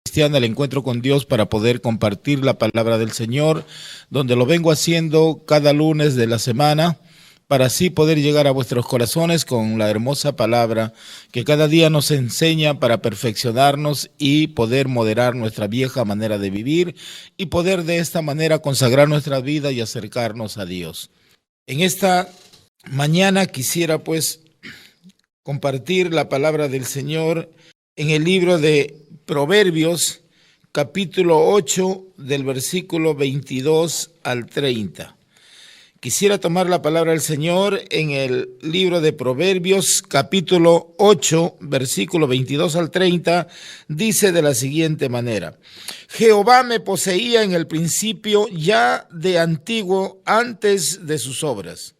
Cristiana, el encuentro con Dios, para poder compartir la palabra del Señor, donde lo vengo haciendo cada lunes de la semana, para así poder llegar a vuestros corazones con la hermosa palabra que cada día nos enseña para perfeccionarnos y poder moderar nuestra vieja manera de vivir y poder de esta manera consagrar nuestra vida y acercarnos a Dios. En esta mañana quisiera pues compartir la palabra del Señor en el libro de Proverbios, capítulo 8, del versículo 22 al 30. Quisiera tomar la palabra del Señor en el libro de Proverbios, capítulo 8, versículo 22 al 30, dice de la siguiente manera: Jehová me poseía en el principio, ya de antiguo, antes de sus obras.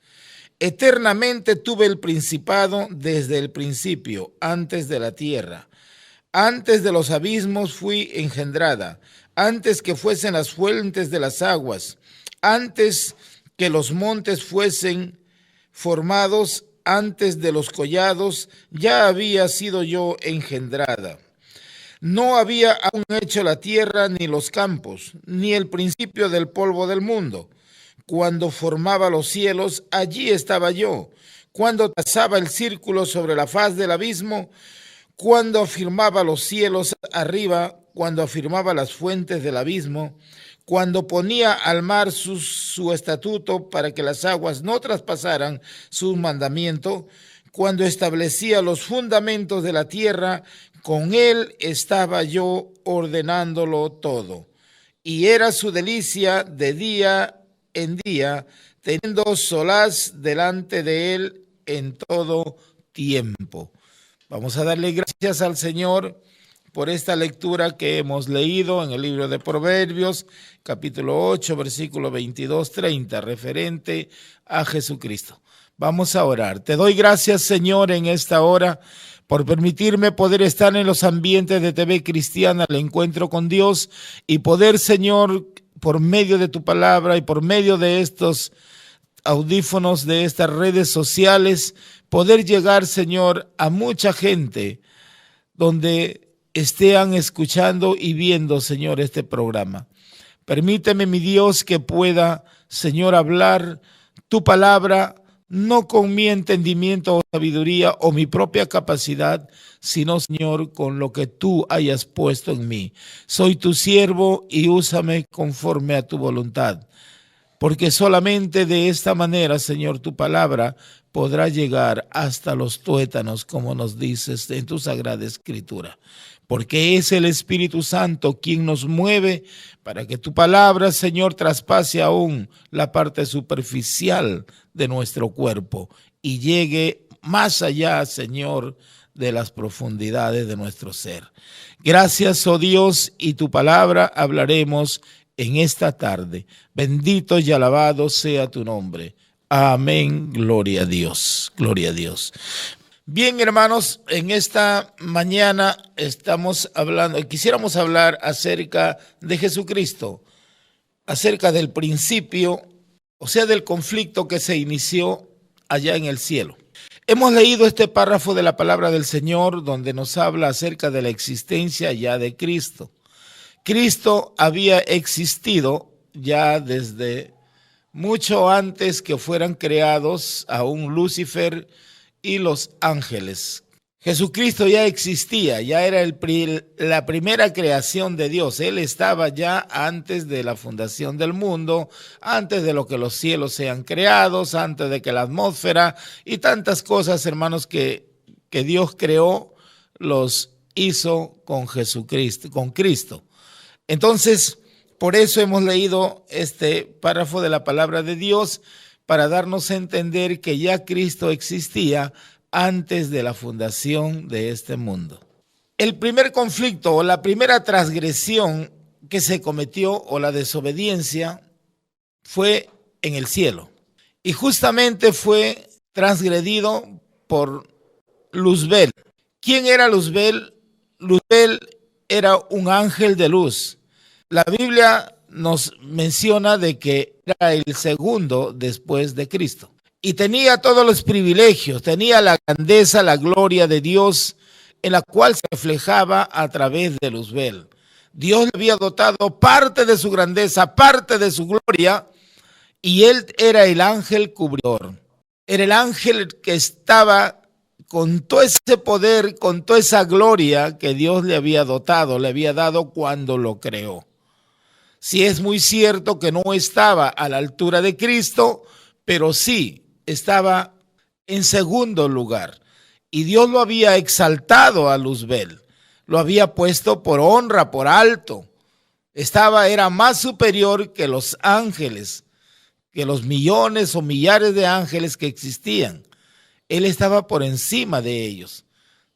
Eternamente tuve el principado desde el principio, antes de la tierra. Antes de los abismos fui engendrada, antes que fuesen las fuentes de las aguas, antes que los montes fuesen formados, antes de los collados, ya había sido yo engendrada. No había aún hecho la tierra ni los campos, ni el principio del polvo del mundo. Cuando formaba los cielos, allí estaba yo. Cuando trazaba el círculo sobre la faz del abismo, cuando afirmaba los cielos arriba, cuando afirmaba las fuentes del abismo, cuando ponía al mar su estatuto para que las aguas no traspasaran su mandamiento, cuando establecía los fundamentos de la tierra, con él estaba yo ordenándolo todo. Y era su delicia de día en día, teniendo solaz delante de él en todo tiempo. Vamos a darle gracias al Señor por esta lectura que hemos leído en el libro de Proverbios, capítulo 8, versículo 22-30, referente a Jesucristo. Vamos a orar. Te doy gracias, Señor, en esta hora por permitirme poder estar en los ambientes de TV Cristiana, el encuentro con Dios, y poder, Señor, por medio de tu palabra y por medio de estos audífonos, de estas redes sociales, poder llegar, Señor, a mucha gente donde estén escuchando y viendo, Señor, este programa. Permíteme, mi Dios, que pueda, Señor, hablar tu palabra, no con mi entendimiento o sabiduría o mi propia capacidad, sino, Señor, con lo que tú hayas puesto en mí. Soy tu siervo y úsame conforme a tu voluntad, porque solamente de esta manera, Señor, tu palabra podrá llegar hasta los tuétanos, como nos dices en tu Sagrada Escritura, porque es el Espíritu Santo quien nos mueve para que tu palabra, Señor, traspase aún la parte superficial de nuestro cuerpo y llegue más allá, Señor, de las profundidades de nuestro ser. Gracias, oh Dios, y tu palabra hablaremos en esta tarde. Bendito y alabado sea tu nombre. Amén. Gloria a Dios. Gloria a Dios. Bien, hermanos, en esta mañana quisiéramos hablar acerca de Jesucristo, acerca del principio, o sea, del conflicto que se inició allá en el cielo. Hemos leído este párrafo de la palabra del Señor donde nos habla acerca de la existencia ya de Cristo. Cristo había existido ya desde mucho antes que fueran creados aún Lucifer y los ángeles. Jesucristo ya existía, ya era la primera creación de Dios. Él estaba ya antes de la fundación del mundo, antes de lo que los cielos sean creados, antes de que la atmósfera y tantas cosas, hermanos, que Dios creó, los hizo con Jesucristo, con Cristo. Entonces, por eso hemos leído este párrafo de la palabra de Dios, para darnos a entender que ya Cristo existía antes de la fundación de este mundo. El primer conflicto o la primera transgresión que se cometió o la desobediencia fue en el cielo. Y justamente fue transgredido por Luzbel. ¿Quién era Luzbel? Luzbel era un ángel de luz. La Biblia nos menciona de que era el segundo después de Cristo. Y tenía todos los privilegios, tenía la grandeza, la gloria de Dios, en la cual se reflejaba a través de Luzbel. Dios le había dotado parte de su grandeza, parte de su gloria, y él era el ángel cubridor. Era el ángel que estaba con todo ese poder, con toda esa gloria que Dios le había dotado, le había dado cuando lo creó. Sí, es muy cierto que no estaba a la altura de Cristo, pero sí estaba en segundo lugar. Y Dios lo había exaltado a Luzbel, lo había puesto por honra, por alto. Era más superior que los ángeles, que los millones o millares de ángeles que existían. Él estaba por encima de ellos.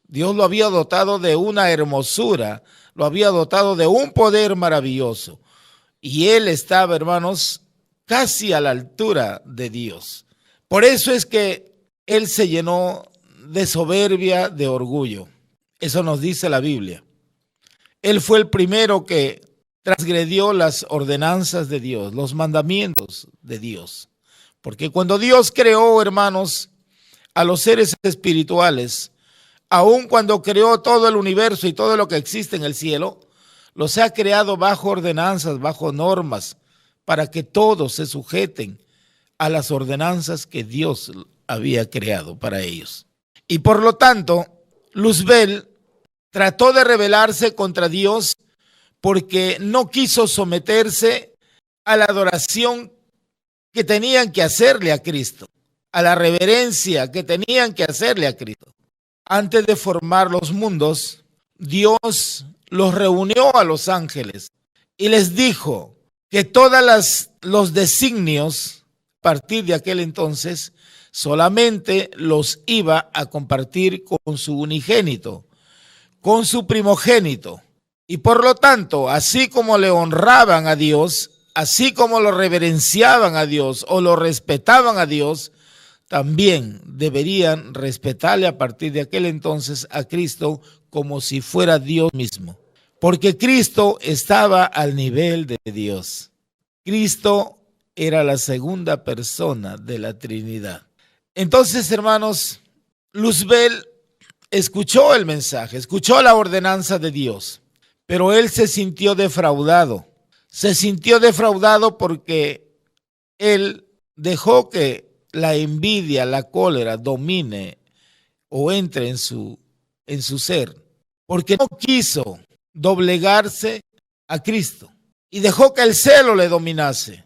Dios lo había dotado de una hermosura, lo había dotado de un poder maravilloso. Y él estaba, hermanos, casi a la altura de Dios. Por eso es que él se llenó de soberbia, de orgullo. Eso nos dice la Biblia. Él fue el primero que transgredió las ordenanzas de Dios, los mandamientos de Dios. Porque cuando Dios creó, hermanos, a los seres espirituales, aun cuando creó todo el universo y todo lo que existe en el cielo, los ha creado bajo ordenanzas, bajo normas, para que todos se sujeten a las ordenanzas que Dios había creado para ellos. Y por lo tanto, Luzbel trató de rebelarse contra Dios porque no quiso someterse a la adoración que tenían que hacerle a Cristo, a la reverencia que tenían que hacerle a Cristo. Antes de formar los mundos, Dios los reunió a los ángeles y les dijo que todos los designios, a partir de aquel entonces, solamente los iba a compartir con su unigénito, con su primogénito. Y por lo tanto, así como le honraban a Dios, así como lo reverenciaban a Dios o lo respetaban a Dios, también deberían respetarle a partir de aquel entonces a Cristo como si fuera Dios mismo. Porque Cristo estaba al nivel de Dios. Cristo era la segunda persona de la Trinidad. Entonces, hermanos, Luzbel escuchó el mensaje, escuchó la ordenanza de Dios, pero él se sintió defraudado. Se sintió defraudado porque él dejó que la envidia, la cólera domine o entre en su ser, porque no quiso doblegarse a Cristo y dejó que el celo le dominase.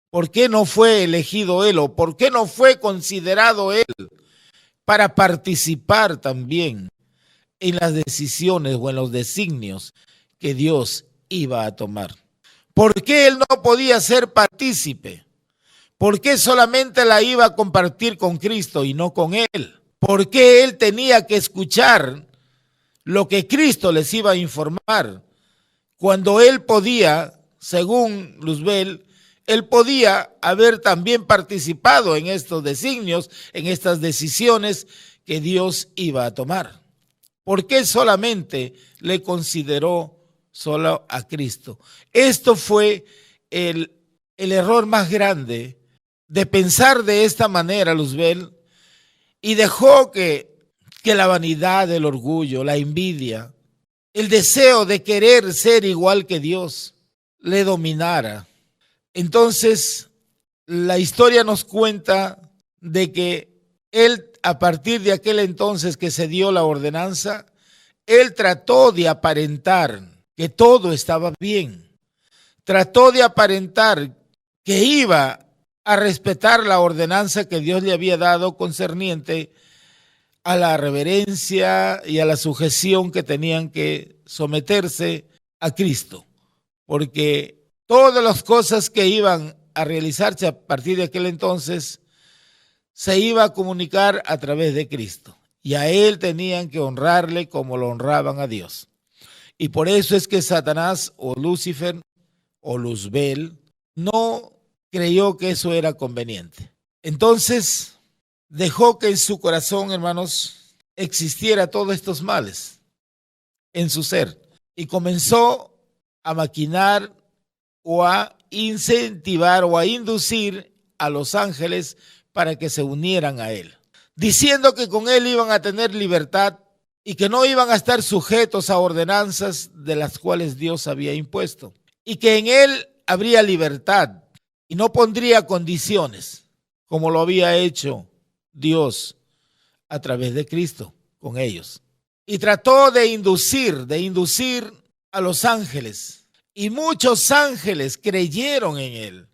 ¿Por qué no fue elegido él o por qué no fue considerado él para participar también en las decisiones o en los designios que Dios iba a tomar? ¿Por qué él no podía ser partícipe? ¿Por qué solamente la iba a compartir con Cristo y no con él? ¿Por qué él tenía que escuchar lo que Cristo les iba a informar cuando él podía, según Luzbel, él podía haber también participado en estos designios, en estas decisiones que Dios iba a tomar? ¿Por qué solamente le consideró solo a Cristo? Esto fue el error más grande de pensar de esta manera, Luzbel, y dejó que la vanidad, el orgullo, la envidia, el deseo de querer ser igual que Dios le dominara. Entonces, la historia nos cuenta de que él, a partir de aquel entonces que se dio la ordenanza, él trató de aparentar que todo estaba bien. Trató de aparentar que iba a respetar la ordenanza que Dios le había dado concerniente a la reverencia y a la sujeción que tenían que someterse a Cristo. Porque todas las cosas que iban a realizarse a partir de aquel entonces se iba a comunicar a través de Cristo. Y a él tenían que honrarle como lo honraban a Dios. Y por eso es que Satanás o Lucifer o Luzbel no creyó que eso era conveniente. Entonces dejó que en su corazón, hermanos, existiera todos estos males en su ser. Y comenzó a maquinar o a incentivar o a inducir a los ángeles para que se unieran a él, diciendo que con él iban a tener libertad y que no iban a estar sujetos a ordenanzas de las cuales Dios había impuesto, y que en él habría libertad y no pondría condiciones como lo había hecho Dios a través de Cristo con ellos. Y trató de inducir a los ángeles, y muchos ángeles creyeron en él,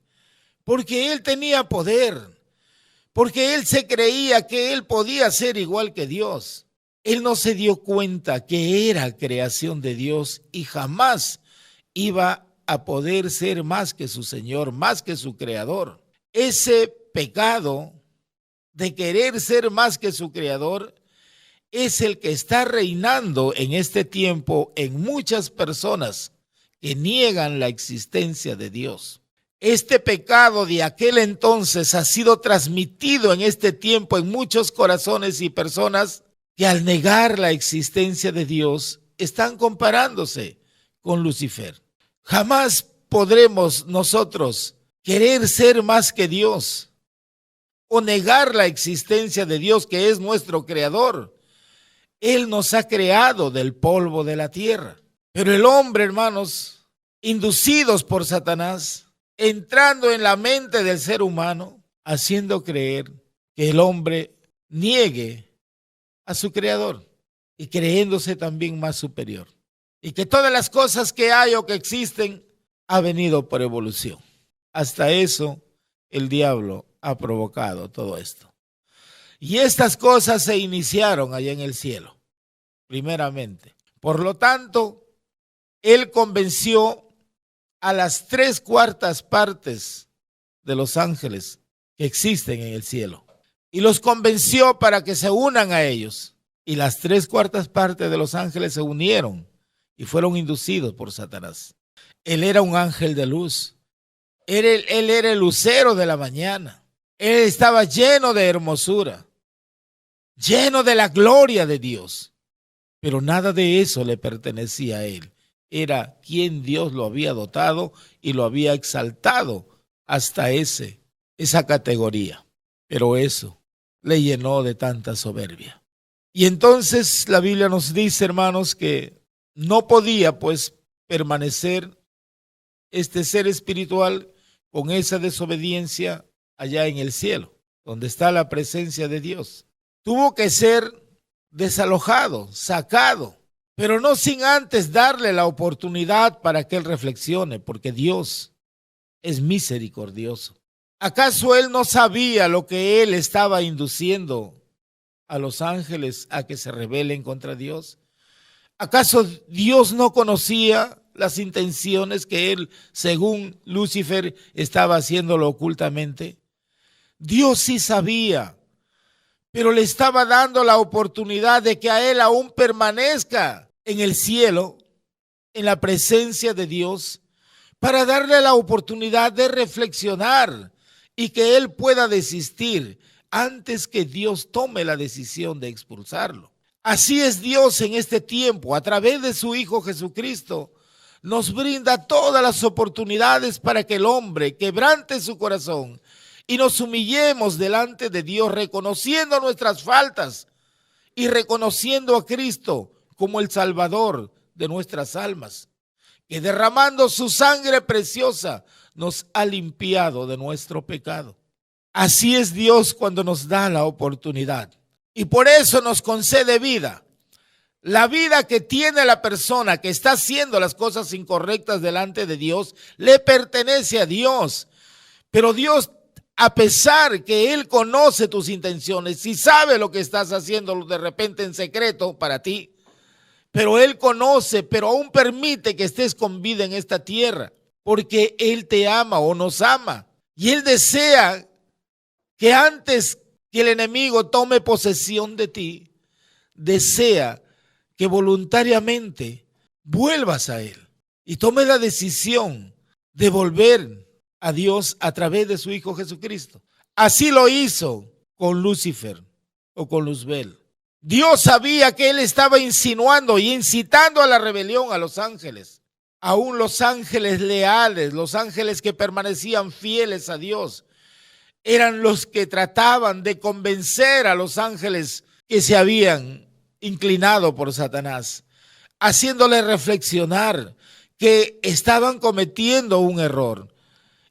porque él tenía poder, porque él se creía que él podía ser igual que Dios. Él no se dio cuenta que era creación de Dios y jamás iba a poder ser más que su Señor, más que su Creador. Ese pecado de querer ser más que su Creador es el que está reinando en este tiempo en muchas personas que niegan la existencia de Dios. Este pecado de aquel entonces ha sido transmitido en este tiempo en muchos corazones y personas que al negar la existencia de Dios están comparándose con Lucifer. Jamás podremos nosotros querer ser más que Dios o negar la existencia de Dios, que es nuestro creador. Él nos ha creado del polvo de la tierra. Pero el hombre, hermanos, inducidos por Satanás, entrando en la mente del ser humano, haciendo creer que el hombre niegue a su creador y creyéndose también más superior. Y que todas las cosas que hay o que existen ha venido por evolución. Hasta eso el diablo ha provocado todo esto. Y estas cosas se iniciaron allá en el cielo, primeramente. Por lo tanto, él convenció a las 3/4 partes de los ángeles que existen en el cielo. Y los convenció para que se unan a ellos. Y las 3/4 partes de los ángeles se unieron y fueron inducidos por Satanás. Él era un ángel de luz. Él era el lucero de la mañana. Él estaba lleno de hermosura, lleno de la gloria de Dios. Pero nada de eso le pertenecía a él. Era quien Dios lo había dotado y lo había exaltado hasta esa categoría. Pero eso le llenó de tanta soberbia. Y entonces la Biblia nos dice, hermanos, que no podía pues permanecer este ser espiritual con esa desobediencia allá en el cielo, donde está la presencia de Dios. Tuvo que ser desalojado, sacado, pero no sin antes darle la oportunidad para que él reflexione, porque Dios es misericordioso. ¿Acaso él no sabía lo que él estaba induciendo a los ángeles a que se rebelen contra Dios? ¿Acaso Dios no conocía las intenciones que él, según Lucifer, estaba haciéndolo ocultamente? Dios sí sabía, pero le estaba dando la oportunidad de que a él aún permanezca en el cielo, en la presencia de Dios, para darle la oportunidad de reflexionar y que él pueda desistir antes que Dios tome la decisión de expulsarlo. Así es Dios en este tiempo, a través de su Hijo Jesucristo, nos brinda todas las oportunidades para que el hombre quebrante su corazón y nos humillemos delante de Dios, reconociendo nuestras faltas y reconociendo a Cristo como el Salvador de nuestras almas, que derramando su sangre preciosa nos ha limpiado de nuestro pecado. Así es Dios cuando nos da la oportunidad y por eso nos concede vida. La vida que tiene la persona que está haciendo las cosas incorrectas delante de Dios le pertenece a Dios, pero Dios, a pesar que Él conoce tus intenciones y sabe lo que estás haciendo de repente en secreto para ti, pero Él conoce, pero aún permite que estés con vida en esta tierra, porque Él te ama o nos ama. Y Él desea que antes que el enemigo tome posesión de ti, desea que voluntariamente vuelvas a Él y tome la decisión de volver a Dios a través de su Hijo Jesucristo. Así lo hizo con Lucifer o con Luzbel. Dios sabía que él estaba insinuando y incitando a la rebelión a los ángeles. Aún los ángeles leales, los ángeles que permanecían fieles a Dios, eran los que trataban de convencer a los ángeles que se habían inclinado por Satanás, haciéndole reflexionar que estaban cometiendo un error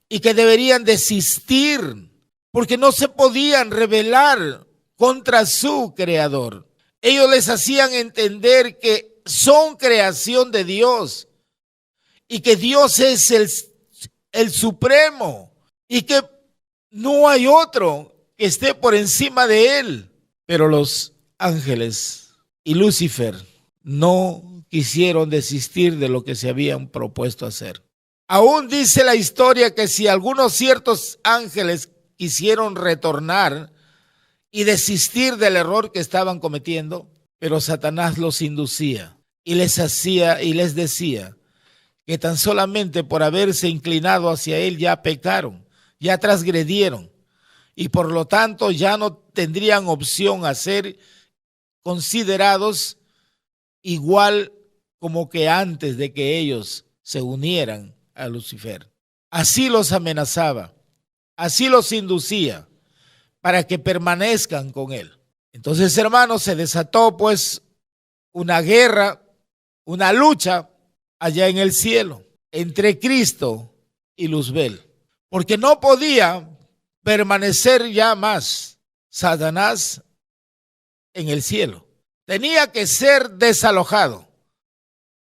y que deberían desistir porque no se podían rebelar contra su creador. Ellos les hacían entender que son creación de Dios y que Dios es el supremo y que no hay otro que esté por encima de él. Pero los ángeles y Lucifer no quisieron desistir de lo que se habían propuesto hacer. Aún dice la historia que si algunos ciertos ángeles quisieron retornar y desistir del error que estaban cometiendo, pero Satanás los inducía y les decía que tan solamente por haberse inclinado hacia él ya pecaron, ya transgredieron y por lo tanto ya no tendrían opción a ser considerados igual como que antes de que ellos se unieran a Lucifer. Así los amenazaba, así los inducía para que permanezcan con él. Entonces, hermanos, se desató pues una guerra, una lucha allá en el cielo entre Cristo y Luzbel, porque no podía permanecer ya más Satanás en el cielo. Tenía que ser desalojado,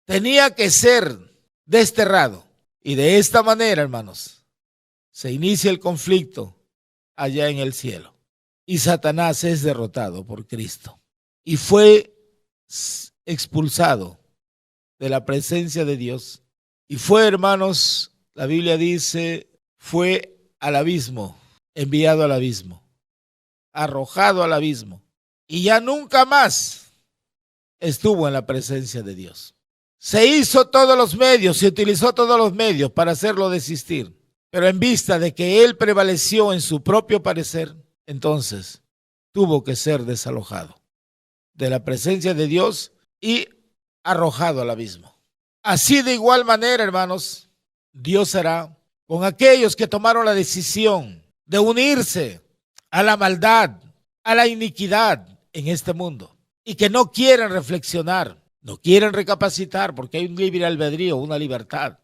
tenía que ser desterrado. Y de esta manera, hermanos, se inicia el conflicto allá en el cielo. Y Satanás es derrotado por Cristo. Y fue expulsado de la presencia de Dios. Y fue, hermanos, la Biblia dice, fue al abismo, enviado al abismo, arrojado al abismo. Y ya nunca más estuvo en la presencia de Dios. Se hizo todos los medios, se utilizó todos los medios para hacerlo desistir. Pero en vista de que él prevaleció en su propio parecer, entonces tuvo que ser desalojado de la presencia de Dios y arrojado al abismo. Así de igual manera, hermanos, Dios hará con aquellos que tomaron la decisión de unirse a la maldad, a la iniquidad en este mundo y que no quieren reflexionar, no quieren recapacitar porque hay un libre albedrío, una libertad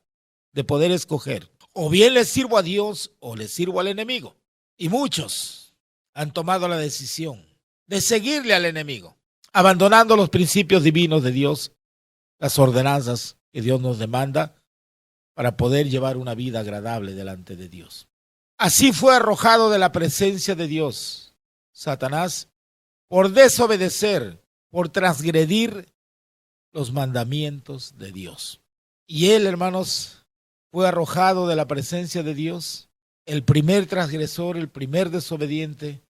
de poder escoger. O bien le sirvo a Dios o le sirvo al enemigo. Y muchos han tomado la decisión de seguirle al enemigo, abandonando los principios divinos de Dios, las ordenanzas que Dios nos demanda para poder llevar una vida agradable delante de Dios. Así fue arrojado de la presencia de Dios Satanás por desobedecer, por transgredir los mandamientos de Dios. Y él, hermanos, fue arrojado de la presencia de Dios, el primer transgresor, el primer desobediente,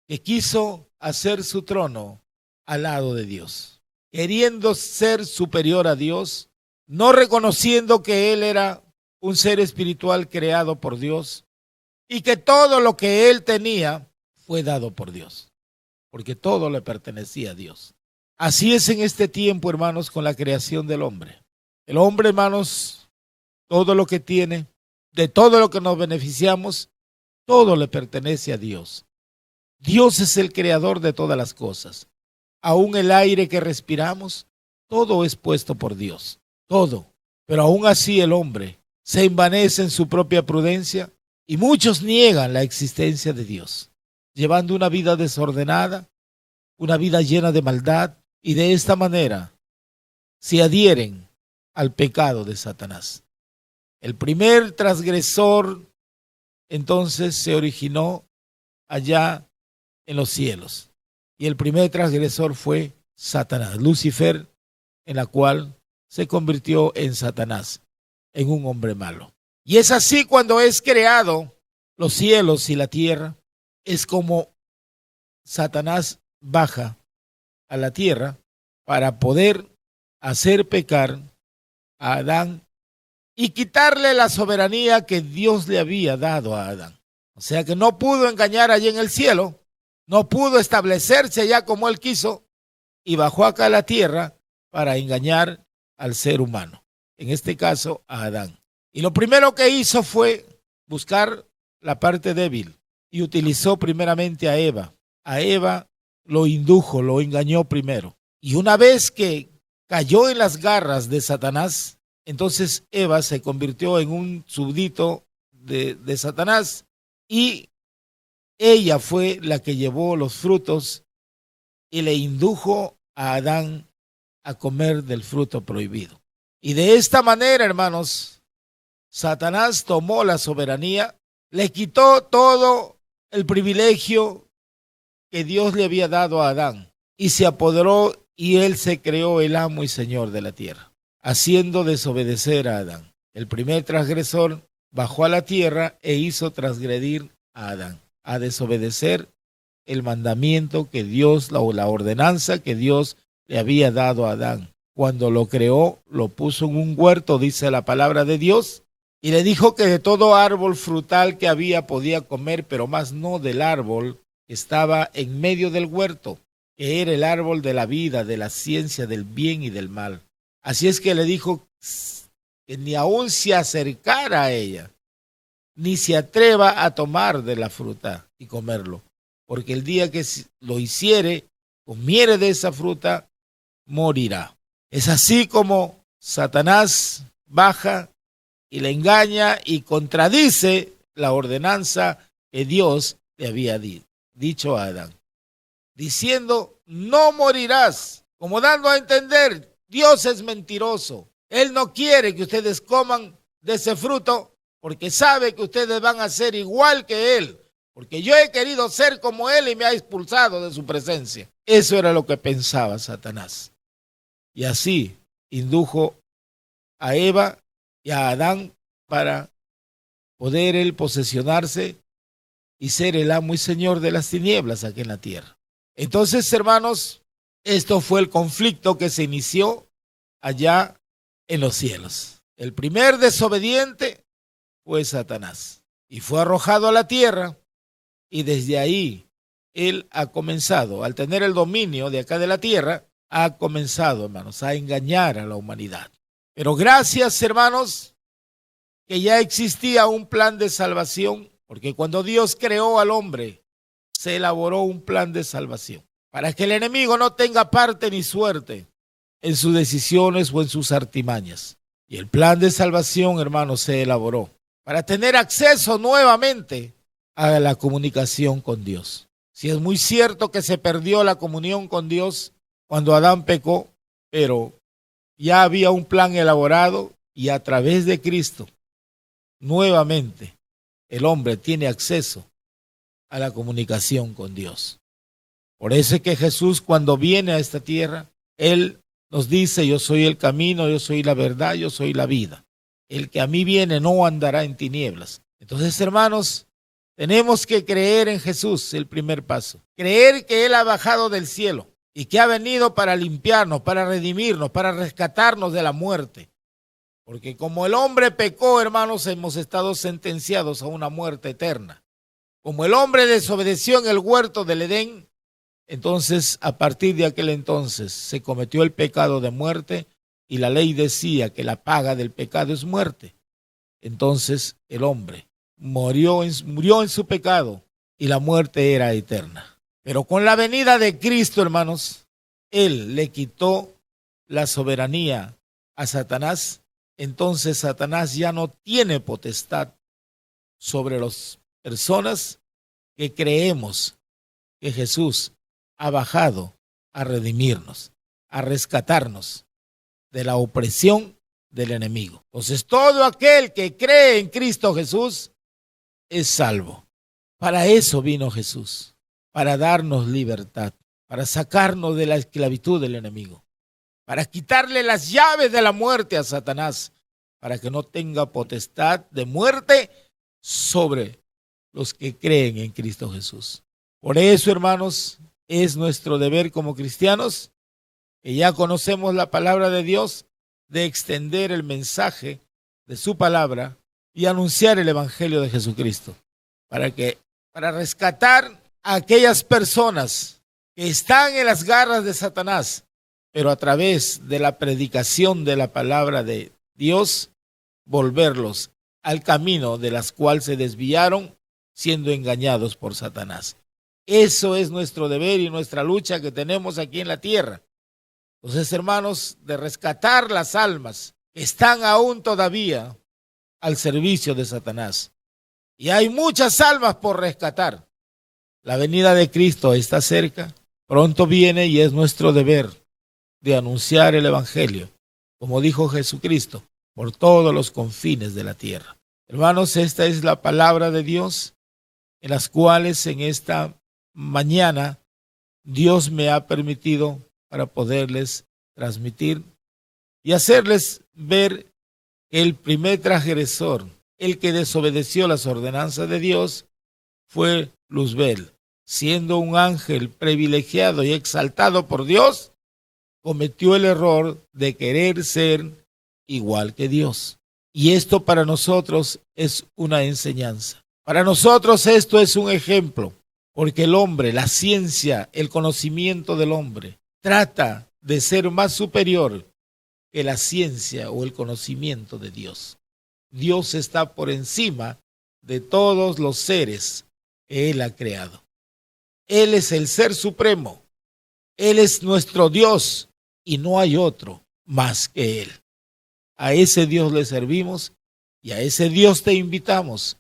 que quiso hacer su trono al lado de Dios, queriendo ser superior a Dios, no reconociendo que él era un ser espiritual creado por Dios y que todo lo que él tenía fue dado por Dios, porque todo le pertenecía a Dios. Así es en este tiempo, hermanos, con la creación del hombre. El hombre, hermanos, todo lo que tiene, de todo lo que nos beneficiamos, todo le pertenece a Dios. Dios es el creador de todas las cosas. Aún el aire que respiramos, todo es puesto por Dios, todo. Pero aún así el hombre se envanece en su propia prudencia y muchos niegan la existencia de Dios, llevando una vida desordenada, una vida llena de maldad, y de esta manera se adhieren al pecado de Satanás. El primer transgresor entonces se originó allá en los cielos. Y el primer transgresor fue Satanás, Lucifer, en la cual se convirtió en Satanás, en un hombre malo. Y es así cuando es creado los cielos y la tierra, es como Satanás baja a la tierra para poder hacer pecar a Adán y quitarle la soberanía que Dios le había dado a Adán. O sea que no pudo engañar allí en el cielo, no pudo establecerse allá como él quiso y bajó acá a la tierra para engañar al ser humano, en este caso a Adán. Y lo primero que hizo fue buscar la parte débil y utilizó primeramente a Eva. A Eva lo indujo, lo engañó primero. Y una vez que cayó en las garras de Satanás, entonces Eva se convirtió en un súbdito de Satanás y ella fue la que llevó los frutos y le indujo a Adán a comer del fruto prohibido. Y de esta manera, hermanos, Satanás tomó la soberanía, le quitó todo el privilegio que Dios le había dado a Adán y se apoderó y él se creó el amo y señor de la tierra, haciendo desobedecer a Adán. El primer transgresor bajó a la tierra e hizo transgredir a Adán, a desobedecer el mandamiento que Dios, la ordenanza que Dios le había dado a Adán. Cuando lo creó, lo puso en un huerto, dice la palabra de Dios, y le dijo que de todo árbol frutal que había podía comer, pero más no del árbol que estaba en medio del huerto, que era el árbol de la vida, de la ciencia del bien y del mal. Así es que le dijo que ni aún se acercara a ella, ni se atreva a tomar de la fruta y comerlo, porque el día que lo hiciere, comiere de esa fruta, morirá. Es así como Satanás baja y le engaña y contradice la ordenanza que Dios le había dicho a Adán, diciendo, no morirás, como dando a entender, Dios es mentiroso. Él no quiere que ustedes coman de ese fruto porque sabe que ustedes van a ser igual que Él, porque yo he querido ser como Él y me ha expulsado de su presencia. Eso era lo que pensaba Satanás. Y así indujo a Eva y a Adán para poder él posesionarse y ser el amo y señor de las tinieblas aquí en la tierra. Entonces, hermanos, esto fue el conflicto que se inició allá en los cielos. El primer desobediente fue Satanás y fue arrojado a la tierra, y desde ahí él ha comenzado, al tener el dominio de acá de la tierra, ha comenzado, hermanos, a engañar a la humanidad. Pero gracias, hermanos, que ya existía un plan de salvación, porque cuando Dios creó al hombre, se elaboró un plan de salvación, para que el enemigo no tenga parte ni suerte en sus decisiones o en sus artimañas. Y el plan de salvación, hermanos, se elaboró para tener acceso nuevamente a la comunicación con Dios. Si es muy cierto que se perdió la comunión con Dios cuando Adán pecó, pero ya había un plan elaborado y a través de Cristo, nuevamente, el hombre tiene acceso a la comunicación con Dios. Por eso es que Jesús, cuando viene a esta tierra, Él nos dice, yo soy el camino, yo soy la verdad, yo soy la vida. El que a mí viene no andará en tinieblas. Entonces, hermanos, tenemos que creer en Jesús, el primer paso. Creer que Él ha bajado del cielo y que ha venido para limpiarnos, para redimirnos, para rescatarnos de la muerte. Porque como el hombre pecó, hermanos, hemos estado sentenciados a una muerte eterna. Como el hombre desobedeció en el huerto del Edén, entonces a partir de aquel entonces se cometió el pecado de muerte y la ley decía que la paga del pecado es muerte. Entonces el hombre murió en su pecado y la muerte era eterna. Pero con la venida de Cristo, hermanos, Él le quitó la soberanía a Satanás. Entonces Satanás ya no tiene potestad sobre las personas que creemos que Jesús ha bajado a redimirnos, a rescatarnos de la opresión del enemigo. Entonces todo aquel que cree en Cristo Jesús es salvo. Para eso vino Jesús, para darnos libertad, para sacarnos de la esclavitud del enemigo, para quitarle las llaves de la muerte a Satanás, para que no tenga potestad de muerte sobre los que creen en Cristo Jesús. Por eso, hermanos, es nuestro deber como cristianos, que ya conocemos la palabra de Dios, de extender el mensaje de su palabra y anunciar el evangelio de Jesucristo, para rescatar a aquellas personas que están en las garras de Satanás, pero a través de la predicación de la palabra de Dios, volverlos al camino de las cuales se desviaron siendo engañados por Satanás. Eso es nuestro deber y nuestra lucha que tenemos aquí en la tierra, Entonces, hermanos, de rescatar las almas que están aún todavía al servicio de Satanás. Y hay muchas almas por rescatar. La venida de Cristo está cerca, pronto viene y es nuestro deber de anunciar el Evangelio, como dijo Jesucristo, por todos los confines de la tierra. Hermanos, esta es la palabra de Dios, en las cuales en esta mañana Dios me ha permitido para poderles transmitir y hacerles ver que el primer transgresor, el que desobedeció las ordenanzas de Dios, fue Luzbel. Siendo un ángel privilegiado y exaltado por Dios, cometió el error de querer ser igual que Dios. Y esto para nosotros es una enseñanza. Para nosotros esto es un ejemplo, porque el hombre, la ciencia, el conocimiento del hombre, trata de ser más superior que la ciencia o el conocimiento de Dios. Dios está por encima de todos los seres que Él ha creado. Él es el ser supremo. Él es nuestro Dios y no hay otro más que Él. A ese Dios le servimos y a ese Dios te invitamos.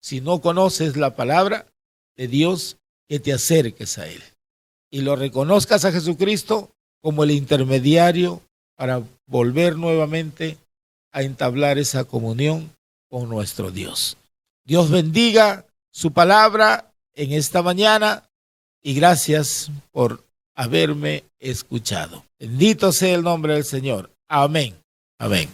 Si no conoces la palabra de Dios, que te acerques a Él y lo reconozcas a Jesucristo como el intermediario para volver nuevamente a entablar esa comunión con nuestro Dios. Dios bendiga su palabra en esta mañana y gracias por haberme escuchado. Bendito sea el nombre del Señor. Amén. Amén.